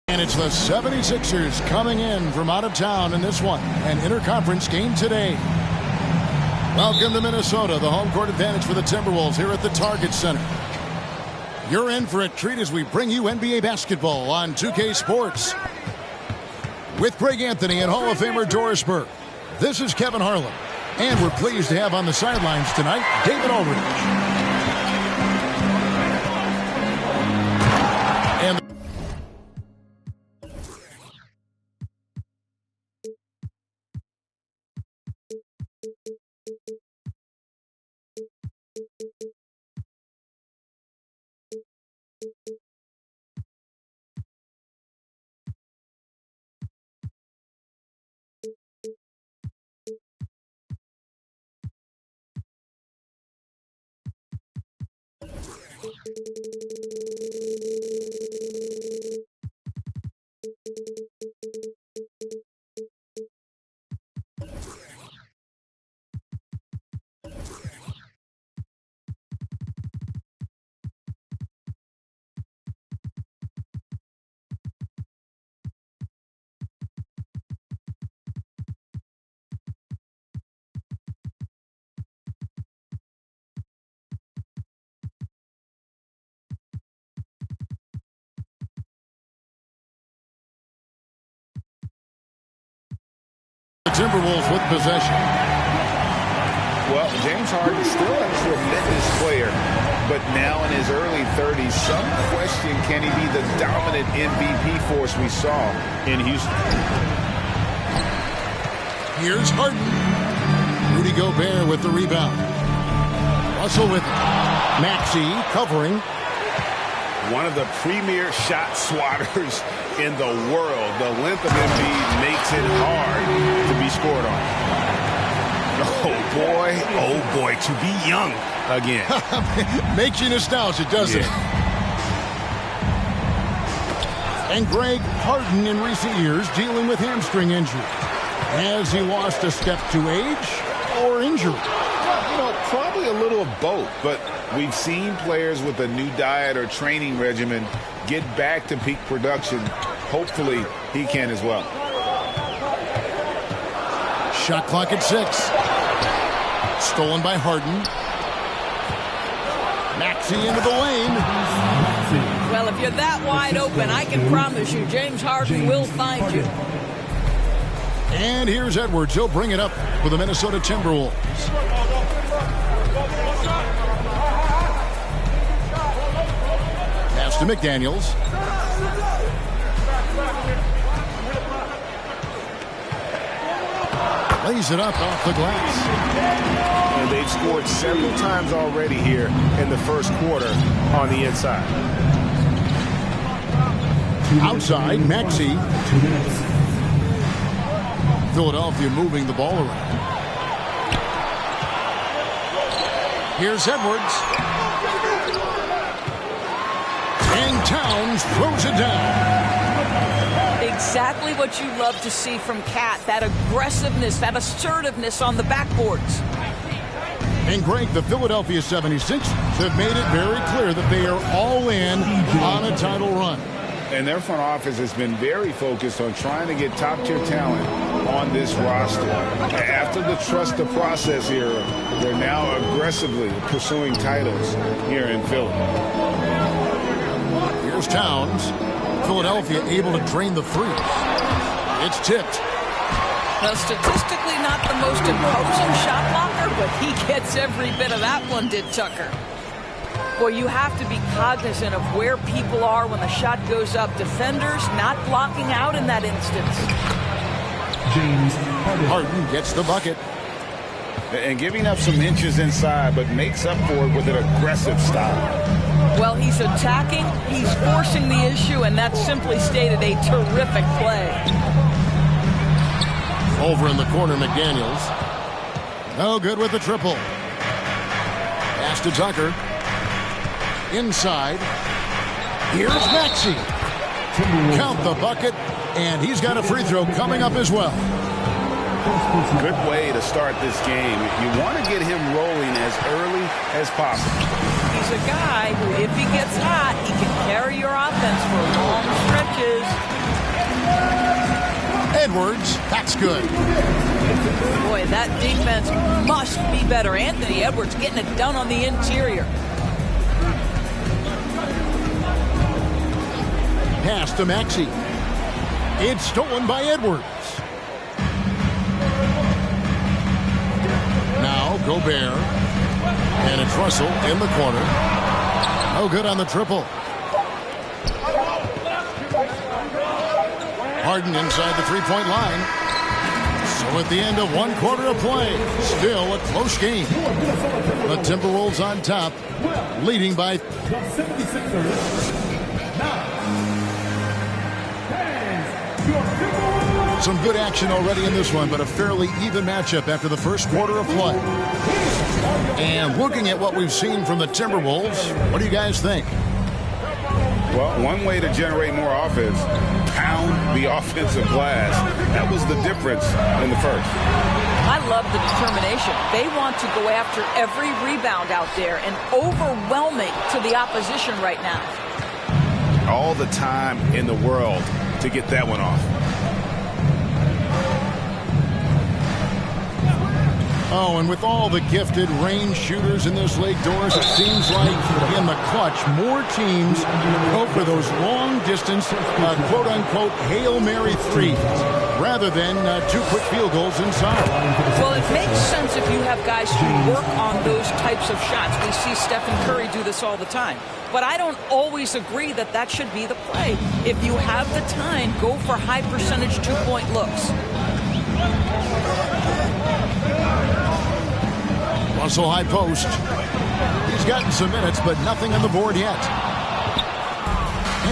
And it's the 76ers coming in from out of town in this one, an interconference game today. Welcome to Minnesota, the home court advantage for the Timberwolves here at the Target Center. You're in for a treat as we bring you NBA basketball on 2K Sports. With Greg Anthony and Hall of Famer Doris Burke, this is Kevin Harlan. And we're pleased to have on the sidelines tonight, David Aldridge. And Timberwolves with possession. Well, James Harden still a tremendous player, but now in his early 30s, some question can he be the dominant MVP force we saw in Houston. Here's Harden. Rudy Gobert with the rebound. Russell with it. Maxey covering. One of the premier shot swatters in the world. The length of Embiid makes it hard to be scored on. Oh boy, to be young again. Makes you nostalgic, doesn't it? And Greg, Harden in recent years dealing with hamstring injury. Has he lost a step to age or injury? You know, probably a little of both, but we've seen players with a new diet or training regimen get back to peak production. Hopefully, he can as well. Shot clock at 6. Stolen by Harden. Maxey into the lane. Well, if you're that wide open, I can promise you James Harden will find you. And here's Edwards. He'll bring it up for the Minnesota Timberwolves. Pass to McDaniels. Lays it up off the glass. And they've scored several times already here in the first quarter on the inside. Outside, Maxey. Philadelphia moving the ball around. Here's Edwards. And Towns throws it down. Exactly what you love to see from Cat. That aggressiveness, that assertiveness on the backboards. And Greg, the Philadelphia 76ers have made it very clear that they are all in on a title run. And their front office has been very focused on trying to get top-tier talent on this roster. After the trust the process era, they're now aggressively pursuing titles here in Philly. Here's Towns. Philadelphia able to drain the threes. It's tipped. Now, statistically not the most imposing shot blocker, but he gets every bit of that one, did Tucker. Boy, you have to be cognizant of where people are when the shot goes up. Defenders not blocking out in that instance. James Harden gets the bucket. And giving up some inches inside, but makes up for it with an aggressive style. Well, he's attacking, he's forcing the issue, and that's simply stated a terrific play. Over in the corner, McDaniels. No good with the triple. Pass to Tucker. Inside. Here's Maxey. Count the bucket, and he's got a free throw coming up as well. Good way to start this game. You want to get him rolling as early as possible. He's a guy who, if he gets hot, he can carry your offense for long stretches. Edwards, that's good. Boy, that defense must be better. Anthony Edwards getting it done on the interior. Pass to Maxey. It's stolen by Edwards. Now Gobert. And it's Russell in the corner. No good on the triple. Harden inside the three-point line. So at the end of 1 quarter of play, still a close game. The Timberwolves on top, leading by... Some good action already in this one, but a fairly even matchup after the first quarter of play. And looking at what we've seen from the Timberwolves, what do you guys think? Well, one way to generate more offense, pound the offensive glass. That was the difference in the first. I love the determination. They want to go after every rebound out there and overwhelming to the opposition right now. All the time in the world to get that one off. Oh, and with all the gifted range shooters in this league, Doris, it seems like in the clutch, more teams go for those long-distance, quote-unquote, Hail Mary threes, rather than 2 quick field goals inside. Well, it makes sense if you have guys who work on those types of shots. We see Stephen Curry do this all the time. But I don't always agree that that should be the play. If you have the time, go for high-percentage 2-point looks. Russell high post. He's gotten some minutes, but nothing on the board yet.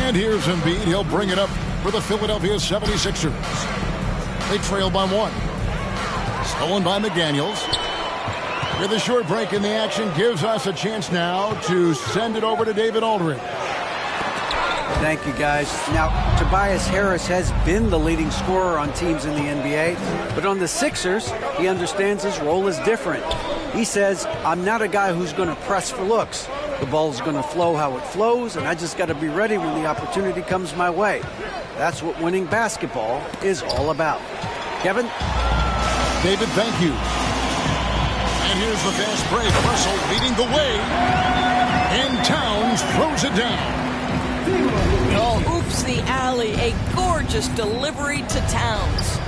And here's Embiid. He'll bring it up for the Philadelphia 76ers. They trail by 1. Stolen by McDaniels. With a short break in the action, gives us a chance now to send it over to David Aldridge. Thank you, guys. Now, Tobias Harris has been the leading scorer on teams in the NBA, but on the Sixers, he understands his role is different. He says, I'm not a guy who's going to press for looks. The ball's going to flow how it flows, and I just got to be ready when the opportunity comes my way. That's what winning basketball is all about. Kevin? David, thank you. And here's the fast break. Russell leading the way. And Towns throws it down. Oh, oops, the alley. A gorgeous delivery to Towns.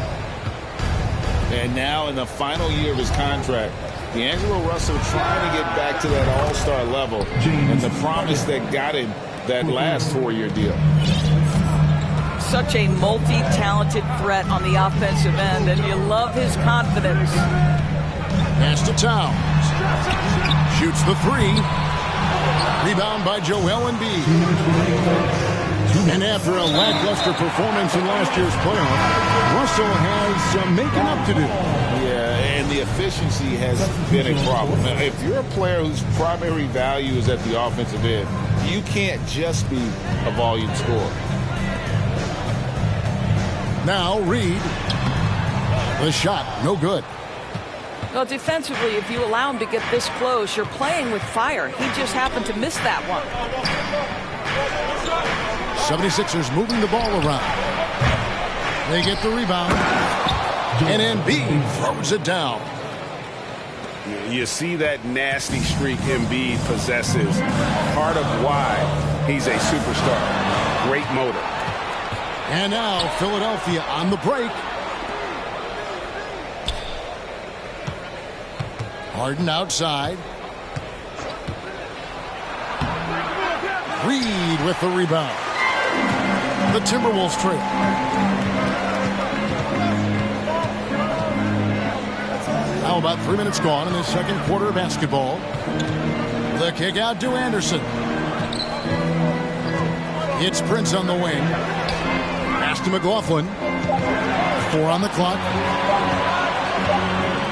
And now in the final year of his contract, D'Angelo Russell trying to get back to that all-star level and the promise that got him that last 4-year deal. Such a multi-talented threat on the offensive end, and you love his confidence. Pass to Towns. Shoots the 3. Rebound by Joel Embiid. And after a lackluster performance in last year's playoff, Russell has some making up to do. Yeah, and the efficiency has been a problem. If you're a player whose primary value is at the offensive end, you can't just be a volume scorer. Now Reed. The shot, no good. Well, defensively, if you allow him to get this close, you're playing with fire. He just happened to miss that one. 76ers moving the ball around. They get the rebound. And Embiid throws it down. You see that nasty streak Embiid possesses. Part of why he's a superstar. Great motor. And now Philadelphia on the break. Harden outside. Reed with the rebound. The Timberwolves trail. Now about 3 minutes gone in the second quarter of basketball. The kick out to Anderson. It's Prince on the wing. Pass to McLaughlin. 4 on the clock.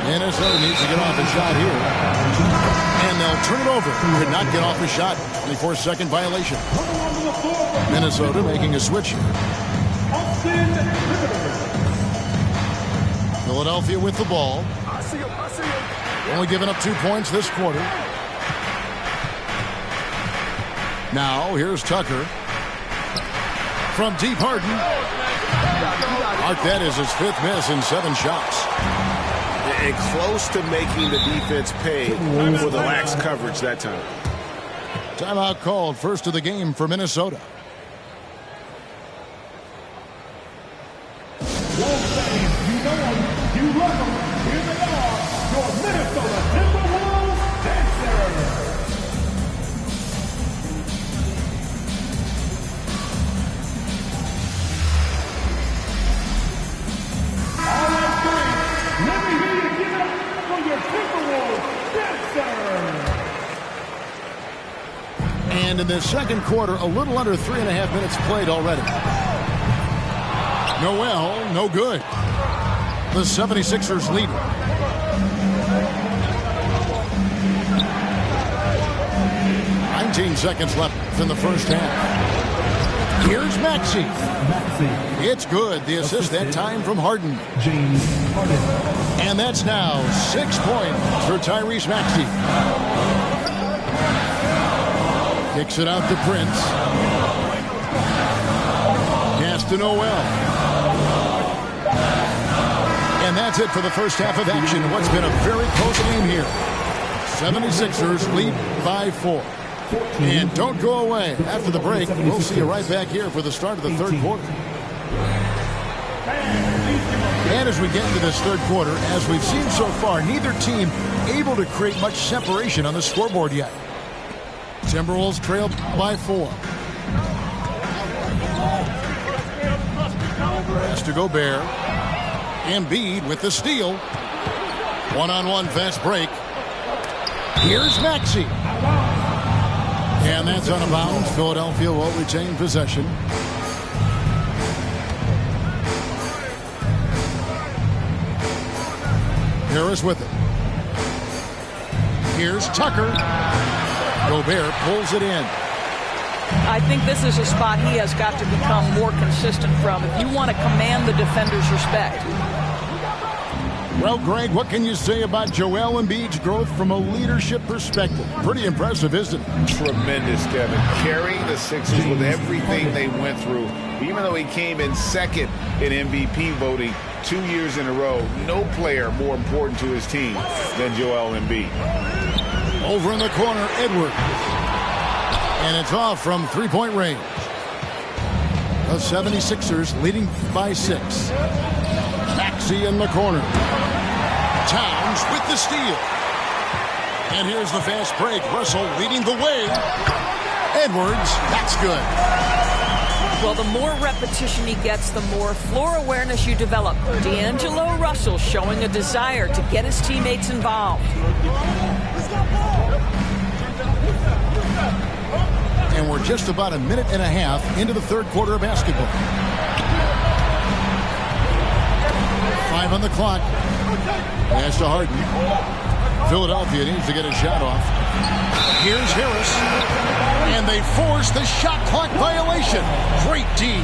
Minnesota needs to get off a shot here. And they'll turn it over. Could not get off a shot. 24-second violation. Minnesota making a switch here. Philadelphia with the ball. Only giving up 2 points this quarter. Now, here's Tucker. From deep, Harden. Mark, that is his 5th miss in 7 shots. And close to making the defense pay for the lax coverage that time. Timeout called, first of the game for Minnesota. Wolves fans, you know them, you love them. Here they are, your Minnesota Timberwolves Dancers. All right, three. Let me hear you give it up for your Timberwolves Dancers. And in the second quarter, a little under 3.5 minutes played already. Noel, no good. The 76ers lead. Seconds left in the first half. Here's Maxey. It's good. The assist that time from Harden. James Harden. And that's now 6 points for Tyrese Maxey. Kicks it out to Prince. Pass to Noel. And that's it for the first half of action. What's been a very close game here. 76ers lead by 4. And don't go away. After the break, we'll see you right back here for the start of the third quarter. And as we get into this third quarter, as we've seen so far, neither team able to create much separation on the scoreboard yet. Timberwolves trail by 4. Pass to Gobert. Embiid with the steal. One-on-one fast break. Here's Maxey. And that's out of bounds. Philadelphia will retain possession. Harris with it. Here's Tucker. Gobert pulls it in. I think this is a spot he has got to become more consistent from if you want to command the defender's respect. Well, Greg, what can you say about Joel Embiid's growth from a leadership perspective? Pretty impressive, isn't it? Tremendous, Kevin. Carrying the Sixers with everything they went through. Even though he came in second in MVP voting 2 years in a row, no player more important to his team than Joel Embiid. Over in the corner, Edwards. And it's off from three-point range. The 76ers leading by 6. Maxey in the corner. Towns with the steal. And here's the fast break. Russell leading the way. Edwards, that's good. Well, the more repetition he gets, the more floor awareness you develop. D'Angelo Russell showing a desire to get his teammates involved. And we're just about a minute and a half into the third quarter of basketball. 5 on the clock. Pass to Harden. Philadelphia needs to get a shot off. Here's Harris. And they force the shot clock violation. Great D.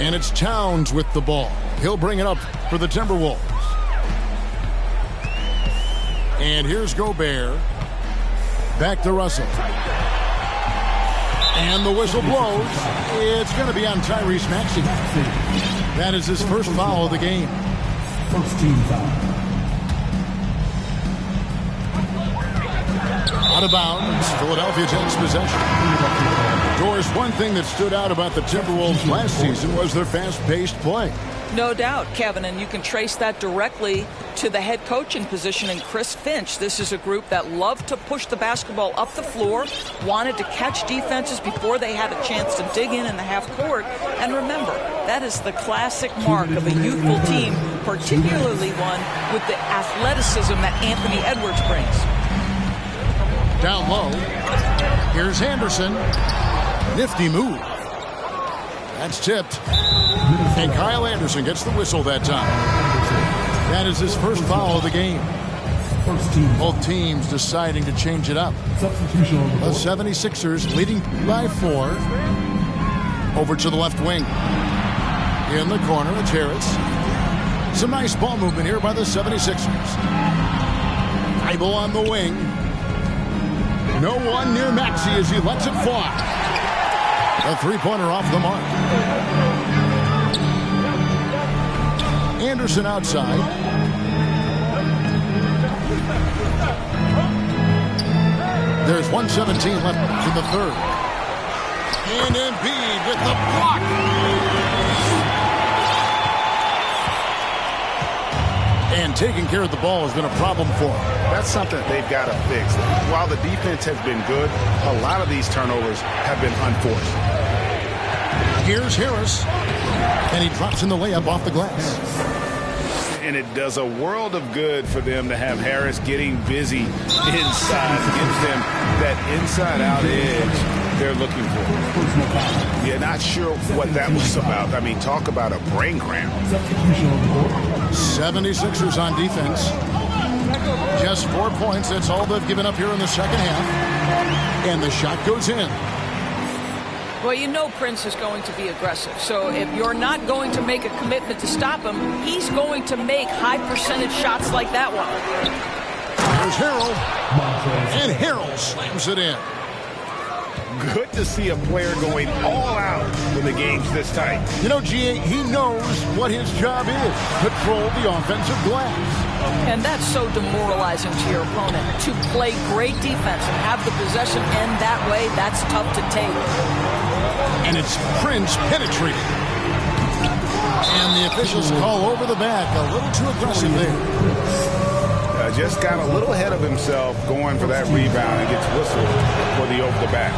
And it's Towns with the ball. He'll bring it up for the Timberwolves. And here's Gobert. Back to Russell. And the whistle blows. It's going to be on Tyrese Maxey. That is his first foul of the game. First team foul. Out of bounds. Philadelphia takes possession. Doris, one thing that stood out about the Timberwolves last season was their fast-paced play. No doubt, Kevin, and you can trace that directly to the head coaching position in Chris Finch. This is a group that loved to push the basketball up the floor, wanted to catch defenses before they had a chance to dig in the half court. And remember, that is the classic mark of a youthful team, particularly one with the athleticism that Anthony Edwards brings. Down low. Here's Anderson. Nifty move. That's tipped. And Kyle Anderson gets the whistle that time. That is his first foul of the game. First team. Both teams deciding to change it up. Substitution on the The board. 76ers leading by 4. Over to the left wing. In the corner, it's Harris. Some nice ball movement here by the 76ers. Thybulle on the wing. No one near Maxey as he lets it fly. A three-pointer off the mark. Anderson outside. There's 1:17 left in the third. And Embiid with the block. And taking care of the ball has been a problem for him. That's something they've got to fix. While the defense has been good, a lot of these turnovers have been unforced. Here's Harris. And he drops in the layup off the glass. And it does a world of good for them to have Harris getting busy inside. Gives them that inside-out edge they're looking for. You're not sure what that was about. I mean, talk about a brain cramp. 76ers on defense. Just 4 points. That's all they've given up here in the second half. And the shot goes in. Well, you know Prince is going to be aggressive. So if you're not going to make a commitment to stop him, he's going to make high-percentage shots like that one. There's Harrell. And Harrell slams it in. Good to see a player going all out when the game's this tight. You know, G.A., he knows what his job is. Control the offensive glass. And that's so demoralizing to your opponent. To play great defense and have the possession end that way, that's tough to take. And it's Prince penetrating. And the officials call over the back. A little too aggressive there. Just got a little ahead of himself going for that rebound and gets whistled for the over the back.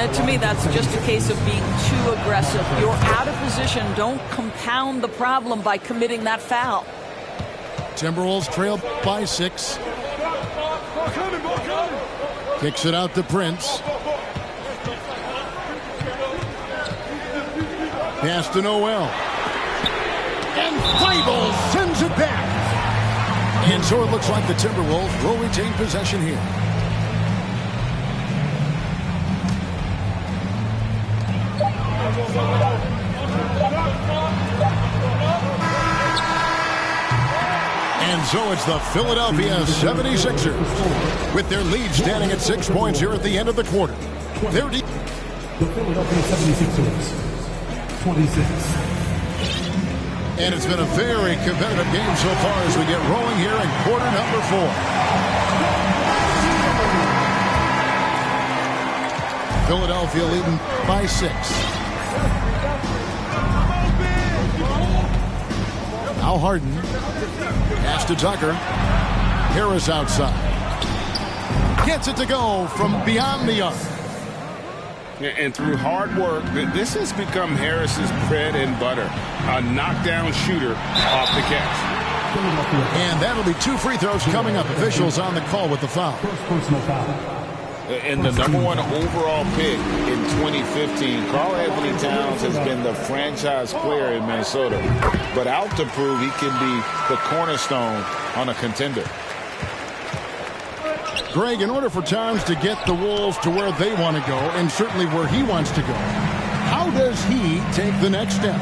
And to me, that's just a case of being too aggressive. You're out of position. Don't compound the problem by committing that foul. Timberwolves trail by 6. Kicks it out to Prince. Pass to Noel. And Thybulle sends it back. And so it looks like the Timberwolves will retain possession here. And so it's the Philadelphia 76ers with their lead standing at 6 points here at the end of the quarter. The Philadelphia 76ers, 26. And it's been a very competitive game so far as we get rolling here in quarter number 4. Philadelphia leading by 6. Now Harden. Pass to Tucker. Harris outside. Gets it to go from beyond the arc. And through hard work, this has become Harris's bread and butter. A knockdown shooter off the catch. And that'll be 2 free throws coming up. Officials on the call with the foul. Personal foul. And the #1 overall pick in 2015, Karl-Anthony Towns has been the franchise player in Minnesota. But out to prove he can be the cornerstone on a contender. Greg, in order for Towns to get the Wolves to where they want to go, and certainly where he wants to go, how does he take the next step?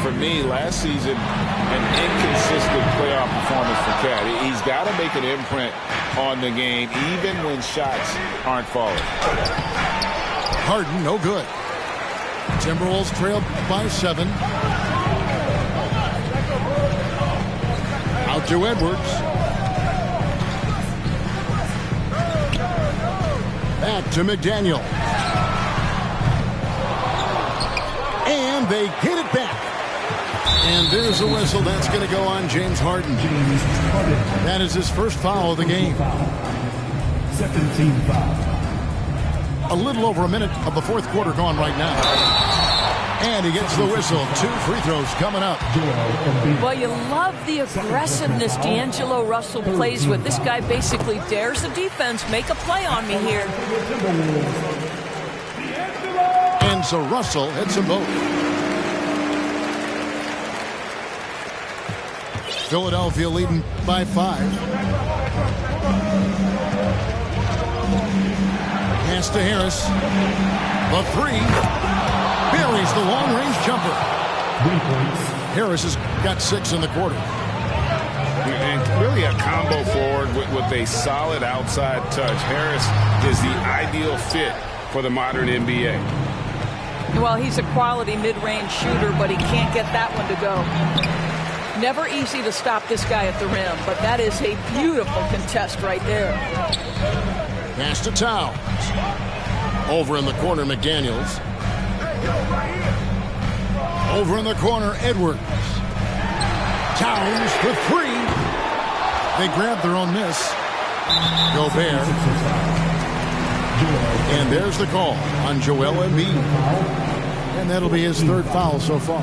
For me, last season, an inconsistent playoff performance for Cat. He's got to make an imprint on the game, even when shots aren't falling. Harden, no good. Timberwolves trail by 7. Out to Edwards. Back to McDaniel. And they get it back. And there's a whistle. That's going to go on James Harden. That is his first foul of the game. Second team foul. A little over a minute of the fourth quarter gone right now. And he gets the whistle. 2 free throws coming up. Well, you love the aggressiveness D'Angelo Russell plays with. This guy basically dares the defense. Make a play on me here. And so Russell hits them both. Philadelphia leading by 5. Pass to Harris. The 3. buries the long-range jumper. 3 points. Harris has got 6 in the quarter. And really a combo forward with a solid outside touch. Harris is the ideal fit for the modern NBA. Well, he's a quality mid-range shooter, but he can't get that one to go. Never easy to stop this guy at the rim, but that is a beautiful contest right there. Pass to Towns. Over in the corner, McDaniels. Over in the corner, Edwards. Towns for 3. They grab their own miss. Gobert. And there's the call on Joel Embiid. And that'll be his 3rd foul so far.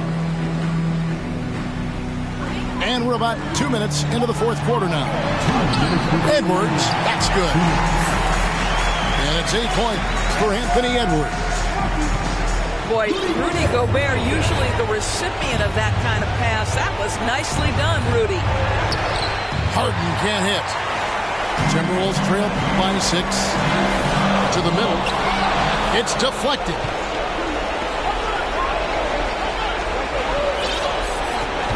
And we're about 2 minutes into the 4th quarter now. Edwards, that's good. And it's 8 points for Anthony Edwards. Boy, Rudy Gobert, usually the recipient of that kind of pass. That was nicely done, Rudy. Harden can't hit. Timberwolves trail by 6. To the middle. It's deflected.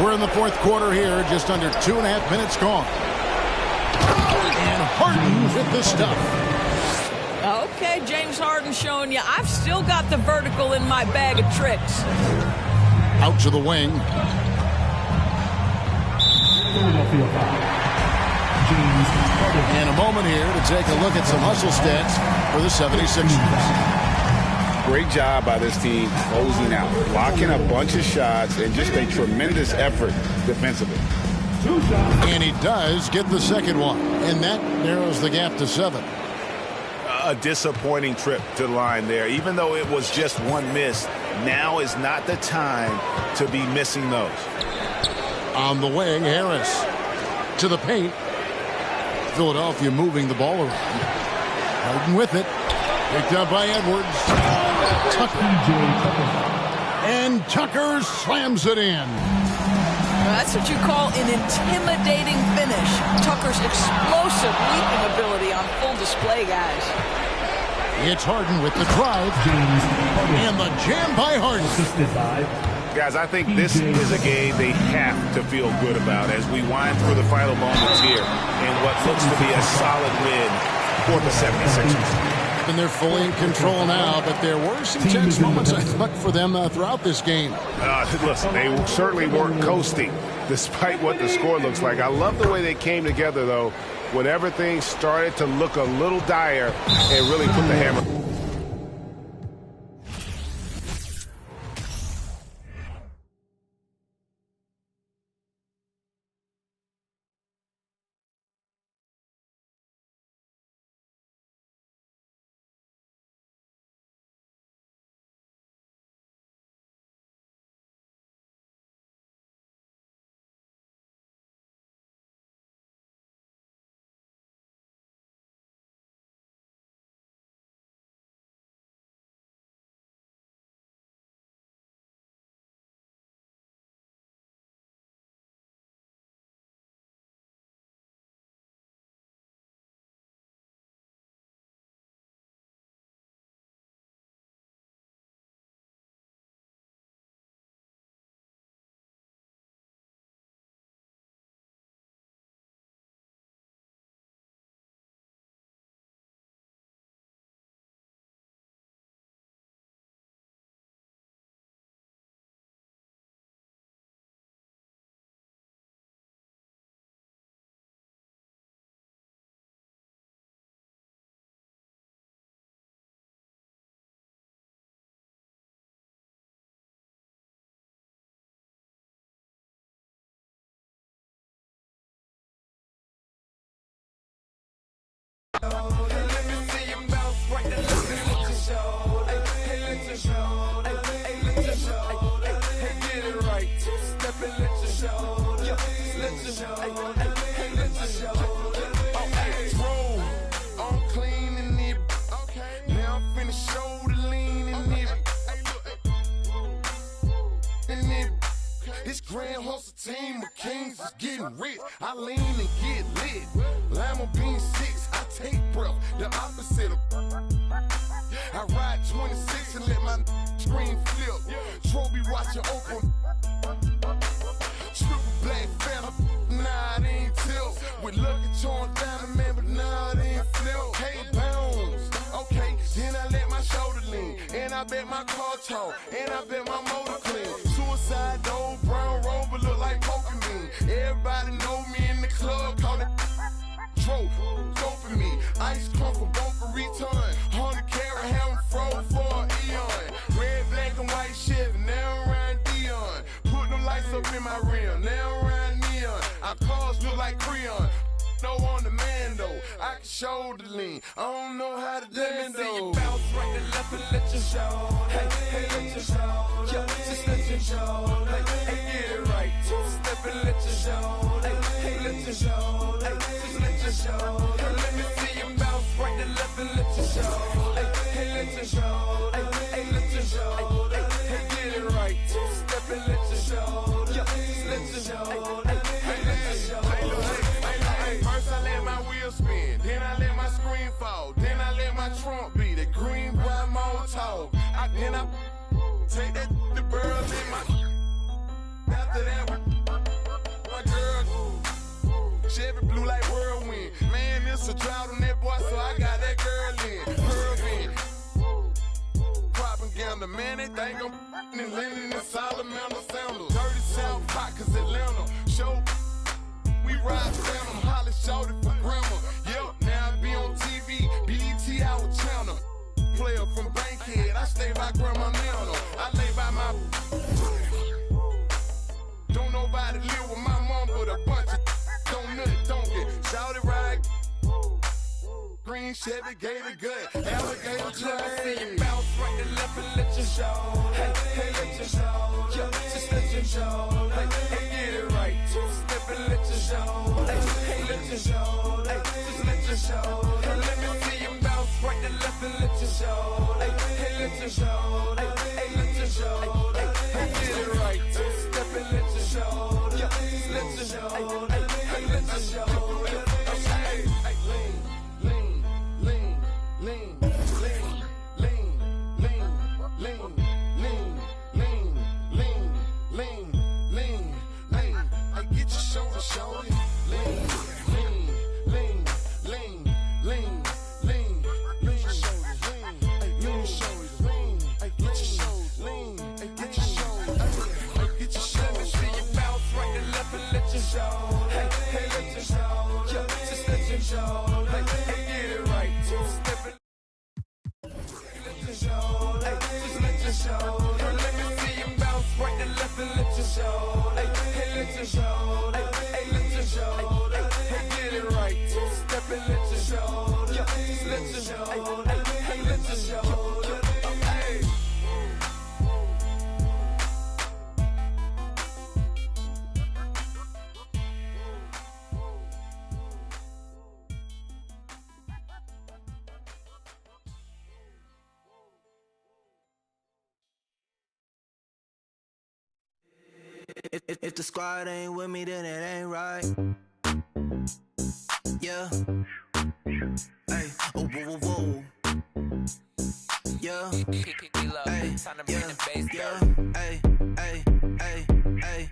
We're in the 4th quarter here, just under 2.5 minutes gone. And Harden with the stuff. Okay, James Harden showing you I've still got the vertical in my bag of tricks. Out to the wing. Philadelphia foul. James Harden. And a moment here to take a look at some hustle stats for the 76ers. Great job by this team closing out, blocking a bunch of shots, and just a tremendous effort defensively. 2 shots. And he does get the second one. And that narrows the gap to 7. A disappointing trip to the line there. Even though it was just one miss, now is not the time to be missing those. On the wing, Harris to the paint. Philadelphia moving the ball around. Harden with it. Picked up by Edwards. Tucker. And Tucker slams it in. That's what you call an intimidating finish. Tucker's explosive leaping ability on full display, guys. It's Harden with the drive. And the jam by Harden. Assisted by. Guys, I think this is a game they have to feel good about as we wind through the final moments here in what looks to be a solid win for the 76ers. And they're fully in control now, but there were some tense moments, I thought, for them throughout this game. Listen, they certainly weren't coasting, despite what the score looks like. I love the way they came together, though, when everything started to look a little dire and really put the hammer. This grand hustle team of kings is getting rich. I lean and get lit. Lima bean 6, I take breath, the opposite of. I ride 26 and let my screen flip. Trophy watching open. Triple black phantom, nah, it ain't tilt. With Lucky Charms down, man, but nah, it ain't flip. Hey, bounce, okay, then I let my shoulder lean. And I bet my car talk, and I bet my motor clean. Suicide door, brown rover, look like Pokemon. Everybody know me in the club, call it Tro, go for me. Ice come for both a return. 100 carat, having froze for an eon. Red, black, and white Chevy, now around Dion. Put them lights up in my rim, now around neon. Our cars look like Creon. No on the man though, I can shoulder lean. I don't know how to dance though. Let me see you bounce right to left and let your show. Hey, hey, let your show. Yeah, just let your show. Hey, hey, get it right. Step and let your show. Hey, hey, let your show. Hey, just let your show. Hey, let me see you bounce right to left and let your show. Hey, hey, let your show. Hey, hey, let your show. Hey, hey, get it right. Step and let your show. Yeah, just let your show. Hey, hey, let your show. First I let my wheel spin, then I let my screen fall, then I let my trunk be the green bright motor. Then I take that the girl in my. After that, my girl Chevy blue like whirlwind. Man, it's a drought on that boy, so I got that girl in. Whirlwind. Propaganda, man, they think I'm in Lennon and Salamander sandals. Dirty South Pockets, Atlanta. Show. We ride Phantom, Holly shouted for grandma. Yep, now I be on TV, BET our channel. Player from Bankhead, I stay by Grandma Nana. I lay by my. Don't nobody live with my mom, but a bunch of don't nut, don't get shouted right. Green Chevy, Gator gut, alligator train. See you bounce right to left and let your show. Hey, hey, let your show. Yeah, just let your show. Hey, hey, get it right. Step and let your show. Hey, hey, let your show. Hey, just let your show. Hey, let me see you bounce right to left and let your show. Hey, hey, let your show. Hey, hey, let your show. Hey, hey, get it right. Step and let your show. Yeah, just let your show. Hey, hey, let your show. Hey, hey, lean. If the squad ain't with me, then it ain't right. Yeah. Hey, oh, whoa, whoa, whoa. Yeah. Hey, yeah. Hey, hey, hey, hey.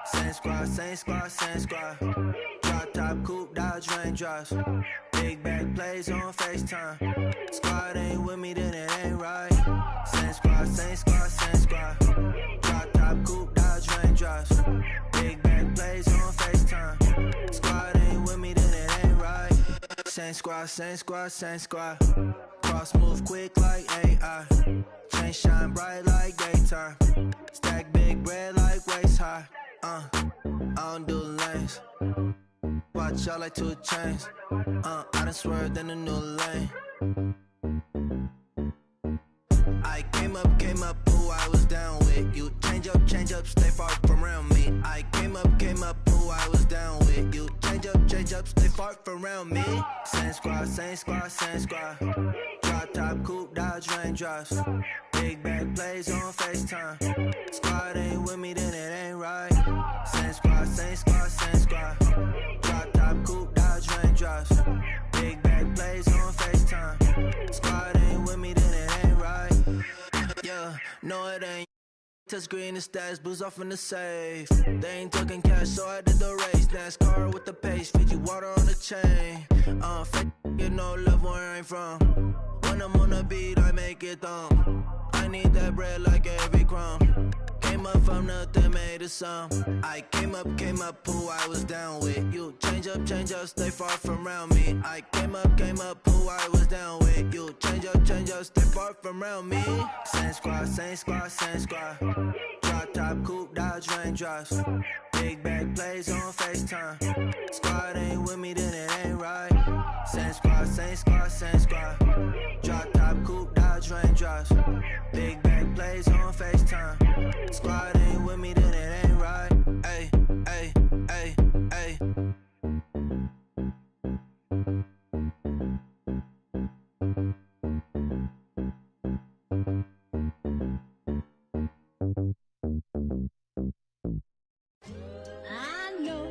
Same squad, same squad, same squad. Drop top, coupe, Dodge raindrops. Big back plays on FaceTime. Squad ain't with me, then it ain't right. Same squad, same squad, same squad. Drop top, coupe, Dodge raindrops. Big back plays on FaceTime. Squad ain't with me, then it ain't right. Same squad, same squad, same squad. Cross move quick like AI. Chain shine bright like daytime. Stack big bread like waist high. I don't do lanes. Watch out like 2 chains. I done swerved in a new lane. I came up, who I was down with. You change up, stay far from around me. I came up, who I was down with. You change up, stay far from around me. Same squad, same squad, same squad. Drop top, coupe, Dodge raindrops. Big back plays on FaceTime. Squad ain't with me, then it ain't right. Same squad, same squad, same squad. Drop top, coupe, Dodge raindrops. Big back plays No, it ain't. Touchscreen and stats, booze off in the safe. They ain't talking cash, so I did the race. NASCAR with the pace, Fiji water on the chain. You know, love where I'm from. When I'm on the beat, I make it thumb. I need that bread like every crumb. Came up from nothing, made a sum. I came up, who I was down with. You change up, stay far from around me. I came up, who I was down with. You change up, stay far from around me. Same squad. Drop top, coupe, Dodge Raindrops. Big bag plays on FaceTime. Squad ain't with me, then it ain't right. Same squad. Drop top, coupe, Dodge Raindrops. Big bag plays on FaceTime. Squad ain't with me, then it ain't right. Ay. I know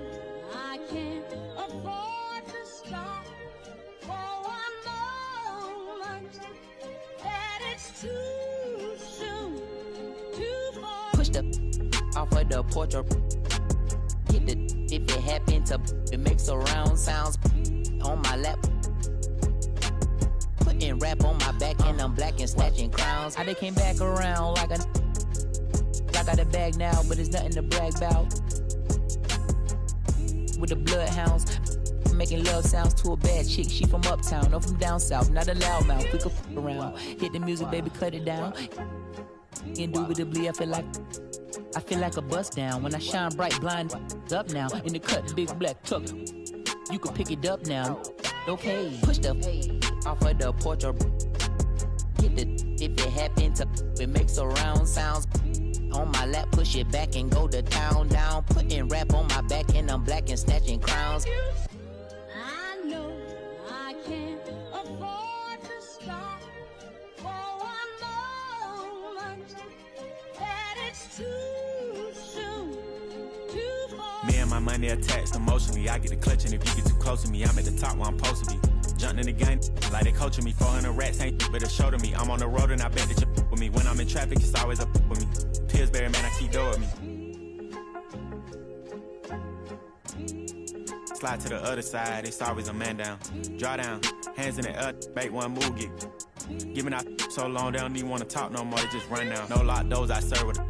I can't afford to stop for one moment. That it's too soon, too far. Push the off of the porch or hit the if it happen to make surround sounds on my lap. Putting rap on my back and I'm black and snatching crowns. I done came back around like I got a bag now, but it's nothing to brag about. With the bloodhounds, making love sounds to a bad chick. She from uptown, no from down south, not a loudmouth. We could f around. Hit the music, baby, cut it down. Indubitably, I feel like a bust down. When I shine bright, blind up now. In the cut, big black truck. You can pick it up now. Okay, push the off of the porch or hit the if it happen to it makes surround sounds. On my lap, push it back and go to town down. Putting rap on my back and I'm black and snatching crowns. I know I can't afford to stop for one moment. That it's too soon, too far. Me and my money attached emotionally. I get the clutch, and if you get too close to me, I'm at the top where I'm supposed to be. Jumping in the game like they coaching me. 400 rats ain't but a show to me. I'm on the road and I bet that you with me. When I'm in traffic, it's always up with me. Pillsbury, man, I keep doing with me. Slide to the other side, it's always a man down. Draw down, hands in the air, make one move, get giving out so long they don't even want to talk no more, they just run down. No lock doors, I serve with her.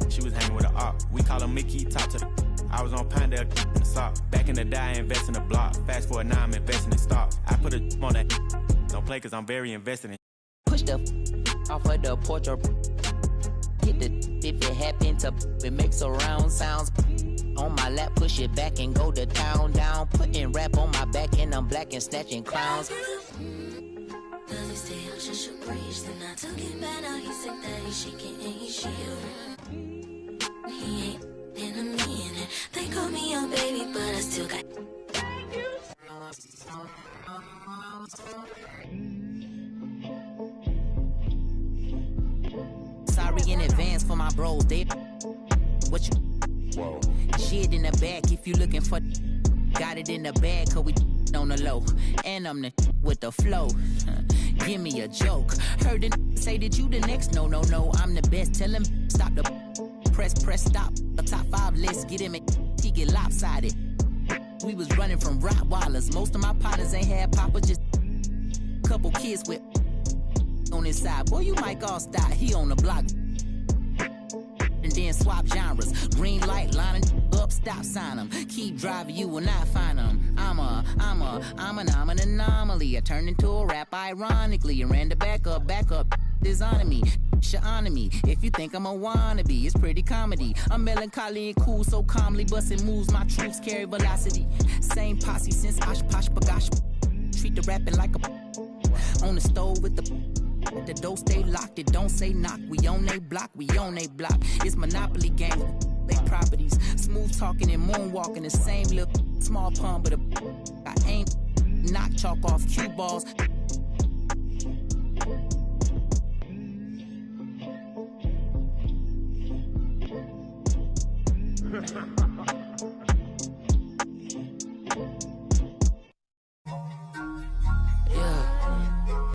She was hanging with a op. We call him Mickey, talk to the I was on Pinedale in the sock. Back in the day, I invest in the block. Fast forward now, I'm investing in stocks. I put a on that. Don't play cause I'm very invested in. Push the off of the porch or hit the if it happen to it makes surround sounds. On my lap, push it back and go to town down. Putting rap on my back and I'm black and snatching crowns. Does he stay out just to breeze? Then I took it back, now he said that he's shaking and he's shivering. He ain't in a minute. They call me young baby, but I still got. Sorry in advance for my bros. They what you Whoa. shit in the back if you looking for. Got it in the bag, cause we on the low. And I'm the with the flow. Give me a joke. Heard it say that you the next. No, I'm the best. Tell him stop the press, stop. A top 5 list, get him he get lopsided. We was running from Rottweilers. Most of my partners ain't had papa, just couple kids with on his side. Boy, you might all stop. He on the block. And then swap genres. Green light, lining up, stop sign them. Keep driving, you will not find them. I'm an anomaly. I turned into a rap ironically and ran the back up, designing me. Sha'ana me. If you think I'm a wannabe, it's pretty comedy. I'm melancholy and cool, so calmly busting moves. My troops carry velocity. Same posse since Osh Posh Bagash. Treat the rapping like a on the stove with the door stay locked, it don't say knock. We on they block. It's Monopoly game, they properties. Smooth talking and moonwalking, the same little small pun, but I ain't knock chalk off cue balls.